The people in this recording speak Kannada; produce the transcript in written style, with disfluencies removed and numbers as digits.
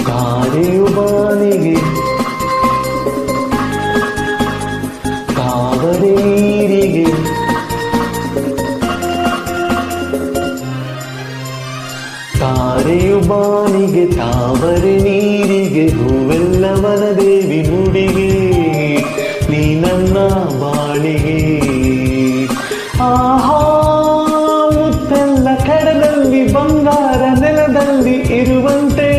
ತಾರೆಯು ಬಾನಿಗೆ ತಾವರೆ ನೀರಿಗೆ ತಾರೆಯು ಬಾನಿಗೆ ತಾವರೆ ನೀರಿಗೆ ಹೂವೆಲ್ಲ ವನದೇವಿ ನುಡಿಗೆ ನೀ ನನ್ನ ಬಾಳಿಗೆ ಆಹಾ ಮುತ್ತೆಲ್ಲ ಕಡಲಲ್ಲಿ ಬಂಗಾರ ನೆಲದಲ್ಲಿ ಇರುವಂತೆ